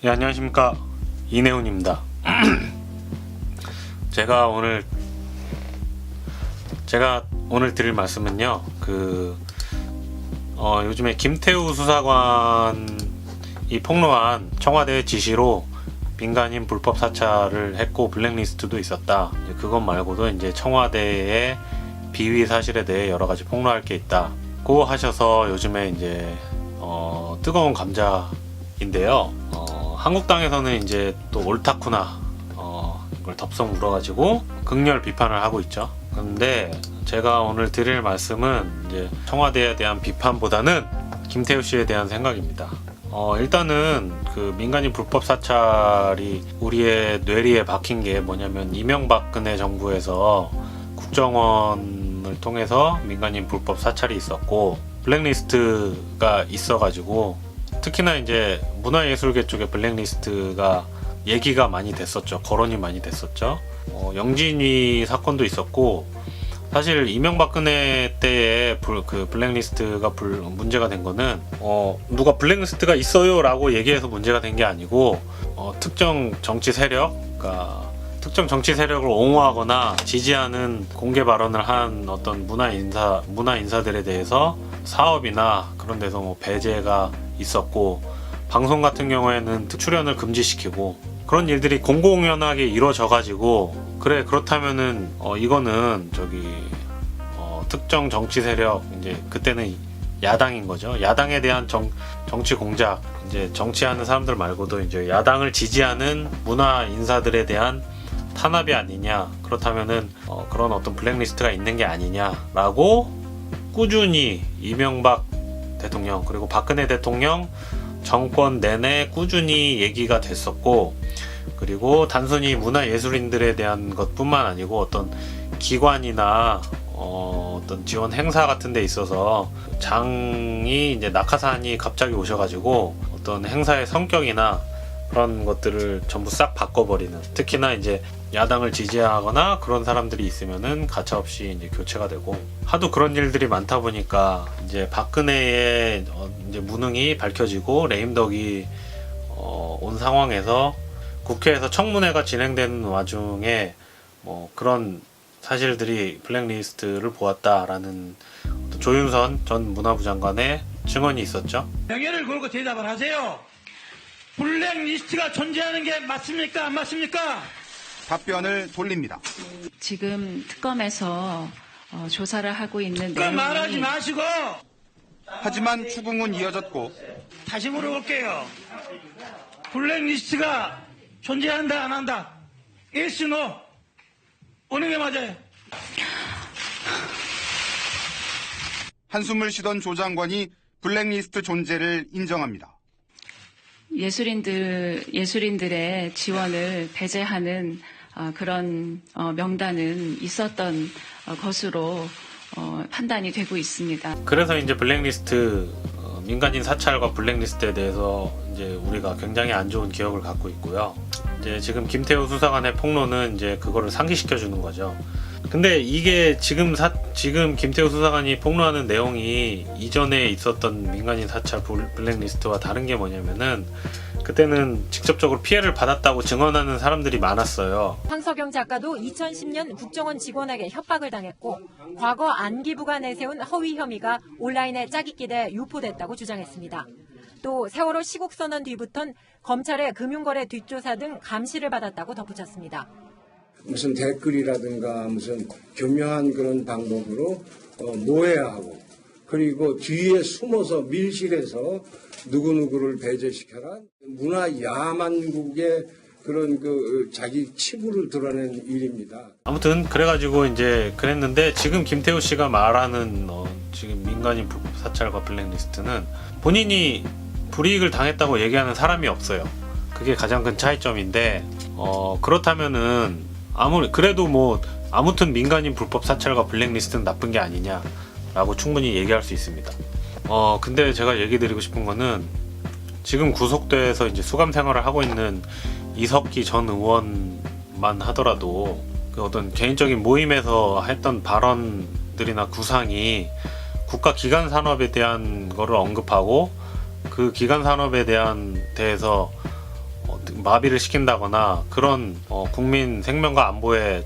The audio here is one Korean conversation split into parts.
예, 안녕하십니까, 이내훈입니다. 제가 오늘 드릴 말씀은요, 요즘에 김태우 수사관이 폭로한 청와대 지시로 민간인 불법 사찰을 했고 블랙리스트도 있었다. 그것 말고도 이제 청와대의 비위 사실에 대해 여러 가지 폭로할 게 있다고 하셔서 요즘에 이제 뜨거운 감자인데요. 한국당에서는 이제 또 옳다쿠나 이걸 덥석 물어가지고 극렬 비판을 하고 있죠. 그런데 제가 오늘 드릴 말씀은 이제 청와대에 대한 비판보다는 김태우 씨에 대한 생각입니다. 일단은 그 민간인 불법 사찰이 우리의 뇌리에 박힌 게 뭐냐면 이명박근혜 정부에서 국정원을 통해서 민간인 불법 사찰이 있었고 블랙리스트가 있어가지고 특히나 이제 문화예술계 쪽에 블랙리스트가 얘기가 많이 됐었죠. 거론이 많이 됐었죠. 영진위 사건도 있었고 사실 이명박근혜 때에 그 블랙리스트가 문제가 된 거는 누가 블랙리스트가 있어요 라고 얘기해서 문제가 된 게 아니고 특정 정치 세력, 그러니까 특정 정치 세력을 옹호하거나 지지하는 공개 발언을 한 어떤 문화 인사들에 대해서 사업이나 그런 데서 뭐 배제가 있었고 방송 같은 경우에는 출연을 금지시키고 그런 일들이 공공연하게 이루어져 가지고 그렇다면은 이거는 특정 정치 세력, 이제 그때는 야당인 거죠. 야당에 대한 정치 공작, 이제 정치하는 사람들 말고도 이제 야당을 지지하는 문화 인사들에 대한 탄압이 아니냐, 그렇다면은 그런 어떤 블랙리스트가 있는 게 아니냐라고 꾸준히 이명박 대통령 그리고 박근혜 대통령 정권 내내 꾸준히 얘기가 됐었고, 그리고 단순히 문화예술인들에 대한 것뿐만 아니고 어떤 기관이나 어떤 지원 행사 같은 데 있어서 장이 이제 낙하산이 갑자기 오셔가지고 어떤 행사의 성격이나 그런 것들을 전부 싹 바꿔버리는, 특히나 이제 야당을 지지하거나 그런 사람들이 있으면은 가차없이 이제 교체가 되고 하도 그런 일들이 많다 보니까 이제 박근혜의 이제 무능이 밝혀지고 레임덕이 온 상황에서 국회에서 청문회가 진행되는 와중에 뭐 그런 사실들이 블랙리스트를 보았다라는 조윤선 전 문화부 장관의 증언이 있었죠. 명예를 걸고 대답을 하세요. 블랙리스트가 존재하는 게 맞습니까? 안 맞습니까? 답변을 돌립니다. 지금 특검에서 조사를 하고 있는 그 내용이 말하지 마시고 하지만 추궁은 이어졌고 다시 물어볼게요. 블랙리스트가 존재한다 안 한다? yes, no. 어느 게 맞아요? 한숨을 쉬던 조 장관이 블랙리스트 존재를 인정합니다. 예술인들의 지원을 배제하는 그런 명단은 있었던 것으로 판단이 되고 있습니다. 그래서 이제 블랙리스트, 민간인 사찰과 블랙리스트에 대해서 이제 우리가 굉장히 안 좋은 기억을 갖고 있고요. 이제 지금 김태우 수사관의 폭로는 이제 그거를 상기시켜 주는 거죠. 근데 이게 지금 김태우 수사관이 폭로하는 내용이 이전에 있었던 민간인 사찰 블랙리스트와 다른 게 뭐냐면은 그때는 직접적으로 피해를 받았다고 증언하는 사람들이 많았어요. 황석영 작가도 2010년 국정원 직원에게 협박을 당했고 과거 안기부가 내세운 허위 혐의가 온라인에 짜깁기돼 유포됐다고 주장했습니다. 또 세월호 시국선언 뒤부턴 검찰의 금융거래 뒷조사 등 감시를 받았다고 덧붙였습니다. 무슨 댓글이라든가 무슨 교묘한 그런 방법으로 모해하고 그리고 뒤에 숨어서 밀실에서 누구누구를 배제시켜라. 문화 야만국의 그런 자기 치부를 드러낸 일입니다. 아무튼 그래가지고 이제 그랬는데 지금 김태우 씨가 말하는 지금 민간인 불법 사찰과 블랙리스트는 본인이 불이익을 당했다고 얘기하는 사람이 없어요. 그게 가장 큰 차이점인데 그렇다면은 그래도 뭐 아무튼 민간인 불법 사찰과 블랙리스트는 나쁜 게 아니냐라고 충분히 얘기할 수 있습니다. 근데 제가 얘기 드리고 싶은 거는 지금 구속돼서 이제 수감 생활을 하고 있는 이석기 전 의원만 하더라도 그 어떤 개인적인 모임에서 했던 발언들이나 구상이 국가 기관 산업에 대한 거를 언급하고 그 기관 산업에 대해서 마비를 시킨다거나 그런 국민 생명과 안보에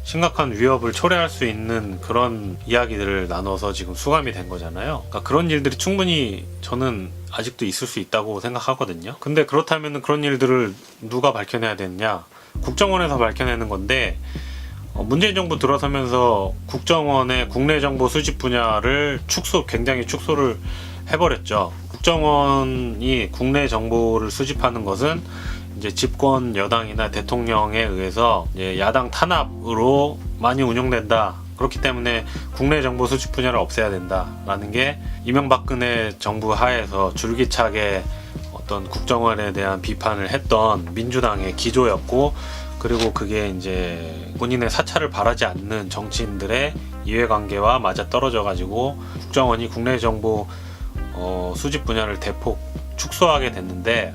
심각한 위협을 초래할 수 있는 그런 이야기들을 나눠서 지금 수감이 된 거잖아요. 그러니까 그런 일들이 충분히 저는 아직도 있을 수 있다고 생각하거든요. 근데 그렇다면 그런 일들을 누가 밝혀내야 되느냐? 국정원에서 밝혀내는 건데 문재인 정부 들어서면서 국정원의 국내 정보 수집 분야를 굉장히 축소를 해버렸죠. 국정원이 국내 정보를 수집하는 것은 이제 집권 여당이나 대통령에 의해서 이제 야당 탄압으로 많이 운영된다. 그렇기 때문에 국내 정보 수집 분야를 없애야 된다라는 게 이명박근혜 정부 하에서 줄기차게 어떤 국정원에 대한 비판을 했던 민주당의 기조였고, 그리고 그게 이제 본인의 사찰을 바라지 않는 정치인들의 이해관계와 맞아 떨어져 가지고 국정원이 국내 정보 수집 분야를 대폭 축소하게 됐는데,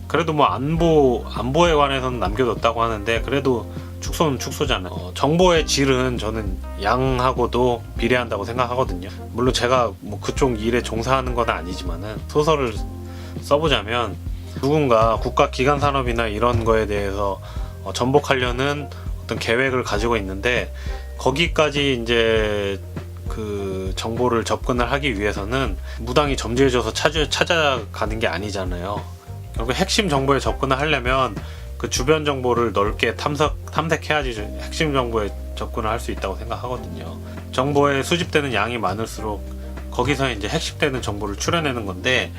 그래도 뭐 안보에 관해서는 남겨뒀다고 하는데 그래도 축소는 축소잖아요. 정보의 질은 저는 양하고도 비례한다고 생각하거든요. 물론 제가 뭐 그쪽 일에 종사하는 건 아니지만은 소설을 써보자면 누군가 국가 기관 산업이나 이런 거에 대해서 전복하려는 어떤 계획을 가지고 있는데, 거기까지 이제 그 정보를 접근을 하기 위해서는 무당이 점지해줘서 찾아가는 게 아니잖아요. 결국 핵심 정보에 접근을 하려면 그 주변 정보를 넓게 탐색해야지 핵심 정보에 접근을 할 수 있다고 생각하거든요. 정보에 수집되는 양이 많을수록 거기서 이제 핵심되는 정보를 추려내는 건데,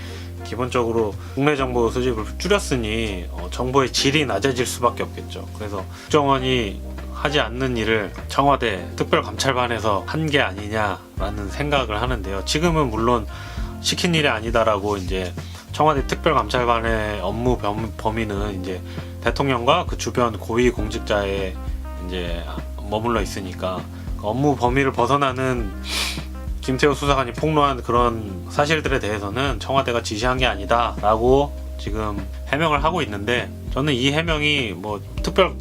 기본적으로 국내 정보 수집을 줄였으니 정보의 질이 낮아질 수밖에 없겠죠. 그래서 국정원이 하지 않는 일을 청와대 특별감찰반에서 한 게 아니냐라는 생각을 하는데요. 지금은 물론 시킨 일이 아니다라고 이제 청와대 특별감찰반의 업무 범위는 이제 대통령과 그 주변 고위 공직자에 이제 머물러 있으니까 업무 범위를 벗어나는 김태우 수사관이 폭로한 그런 사실들에 대해서는 청와대가 지시한 게 아니다라고 지금 해명을 하고 있는데, 저는 이 해명이 뭐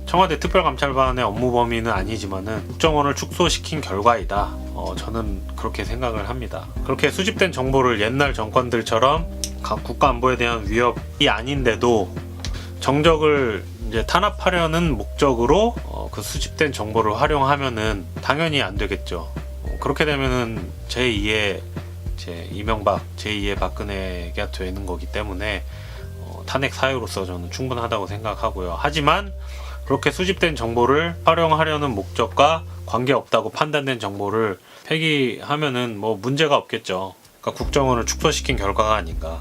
청와대 특별감찰반의 업무 범위는 아니지만은 국정원을 축소시킨 결과이다. 저는 그렇게 생각을 합니다. 그렇게 수집된 정보를 옛날 정권들처럼 국가 안보에 대한 위협이 아닌데도 정적을 이제 탄압하려는 목적으로 그 수집된 정보를 활용하면은 당연히 안 되겠죠. 그렇게 되면은 제2의 이명박, 제2의 박근혜가 되는 거기 때문에 탄핵 사유로서 저는 충분하다고 생각하고요. 하지만 그렇게 수집된 정보를 활용하려는 목적과 관계없다고 판단된 정보를 폐기하면은 뭐 문제가 없겠죠. 그러니까 국정원을 축소시킨 결과가 아닌가,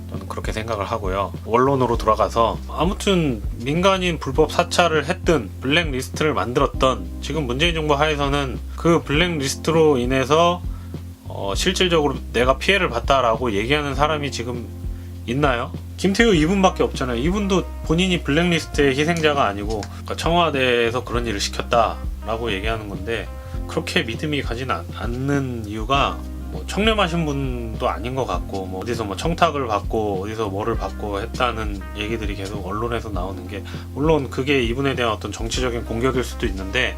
저는 그렇게 생각을 하고요. 원론으로 돌아가서 아무튼 민간인 불법 사찰을 했든 블랙리스트를 만들었던, 지금 문재인 정부 하에서는 그 블랙리스트로 인해서 실질적으로 내가 피해를 봤다라고 얘기하는 사람이 지금 있나요? 김태우 이분밖에 없잖아요. 이분도 본인이 블랙리스트의 희생자가 아니고 그러니까 청와대에서 그런 일을 시켰다라고 얘기하는 건데, 그렇게 믿음이 가진 않는 이유가 뭐 청렴하신 분도 아닌 것 같고, 뭐 어디서 뭐 청탁을 받고 어디서 뭐를 받고 했다는 얘기들이 계속 언론에서 나오는 게, 물론 그게 이분에 대한 어떤 정치적인 공격일 수도 있는데,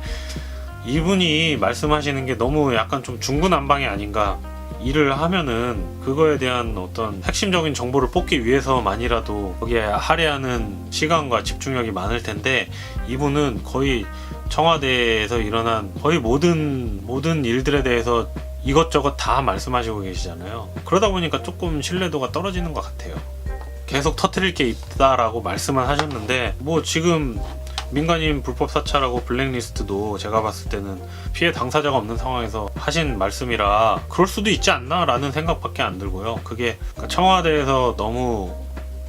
이분이 말씀하시는 게 너무 약간 좀 중구난방이 아닌가. 일을 하면은 그거에 대한 어떤 핵심적인 정보를 뽑기 위해서만이라도 거기에 할애하는 시간과 집중력이 많을 텐데, 이분은 거의 청와대에서 일어난 거의 모든 일들에 대해서 이것저것 다 말씀하시고 계시잖아요. 그러다 보니까 조금 신뢰도가 떨어지는 것 같아요. 계속 터뜨릴 게 있다라고 말씀을 하셨는데, 뭐 지금 민간인 불법 사찰하고 블랙리스트도 제가 봤을 때는 피해 당사자가 없는 상황에서 하신 말씀이라 그럴 수도 있지 않나 라는 생각밖에 안 들고요. 그게 청와대에서 너무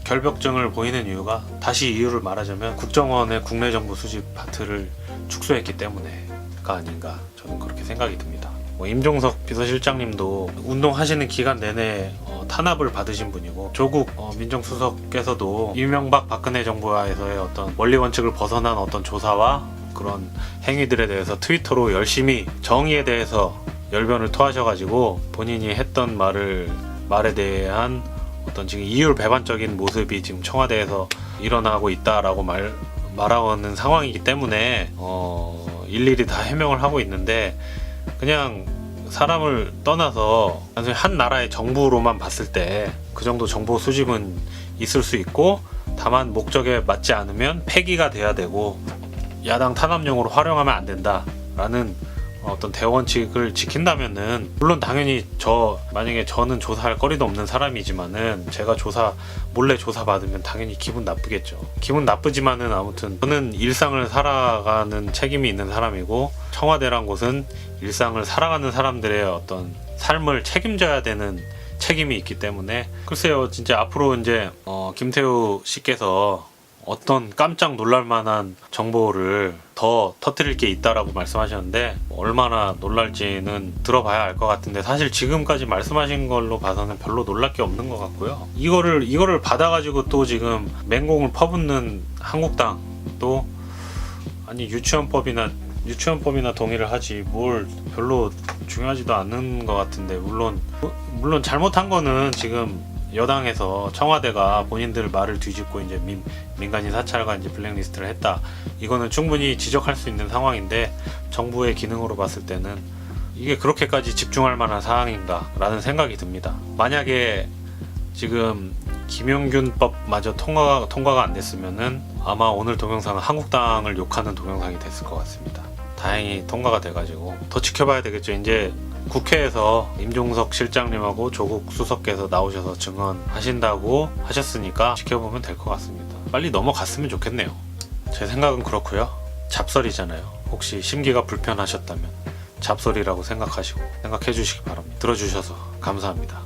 결벽증을 보이는 이유가, 다시 이유를 말하자면 국정원의 국내 정보 수집 파트를 축소했기 때문에가 아닌가, 저는 그렇게 생각이 듭니다. 임종석 비서실장님도 운동하시는 기간 내내 탄압을 받으신 분이고, 조국 민정수석께서도 이명박 박근혜 정부하에서의 어떤 원리 원칙을 벗어난 어떤 조사와 그런 행위들에 대해서 트위터로 열심히 정의에 대해서 열변을 토하셔가지고 본인이 했던 말에 대한 어떤 지금 이율배반적인 모습이 지금 청와대에서 일어나고 있다라고 말하는 상황이기 때문에 일일이 다 해명을 하고 있는데, 그냥 사람을 떠나서 단순히 한 나라의 정부로만 봤을 때 그 정도 정보 수집은 있을 수 있고, 다만 목적에 맞지 않으면 폐기가 돼야 되고 야당 탄압용으로 활용하면 안 된다라는 어떤 대원칙을 지킨다면은, 물론 당연히 만약에 저는 조사할 거리도 없는 사람이지만은 제가 몰래 조사 받으면 당연히 기분 나쁘겠죠. 기분 나쁘지만은 아무튼 저는 일상을 살아가는 책임이 있는 사람이고, 청와대란 곳은 일상을 살아가는 사람들의 어떤 삶을 책임져야 되는 책임이 있기 때문에, 글쎄요, 진짜 앞으로 이제 김태우 씨께서 어떤 깜짝 놀랄만한 정보를 더 터뜨릴 게 있다라고 말씀하셨는데, 얼마나 놀랄지는 들어봐야 알 것 같은데, 사실 지금까지 말씀하신 걸로 봐서는 별로 놀랄 게 없는 것 같고요. 이거를 받아가지고 또 지금 맹공을 퍼붓는 한국당, 또 아니 유치원법이나 동의를 하지 뭘 별로 중요하지도 않는 것 같은데, 물론 잘못한 거는 지금 여당에서 청와대가 본인들 말을 뒤집고 이제 민간인 사찰과 이제 블랙리스트를 했다, 이거는 충분히 지적할 수 있는 상황인데, 정부의 기능으로 봤을 때는 이게 그렇게까지 집중할 만한 사항인가 라는 생각이 듭니다. 만약에 지금 김용균법마저 통과가 안 됐으면은 아마 오늘 동영상은 한국당을 욕하는 동영상이 됐을 것 같습니다. 다행히 통과가 돼가지고 더 지켜봐야 되겠죠. 이제 국회에서 임종석 실장님하고 조국 수석께서 나오셔서 증언하신다고 하셨으니까 지켜보면 될 것 같습니다. 빨리 넘어갔으면 좋겠네요. 제 생각은 그렇고요. 잡설이잖아요. 혹시 심기가 불편하셨다면 잡설이라고 생각해 주시기 바랍니다. 들어주셔서 감사합니다.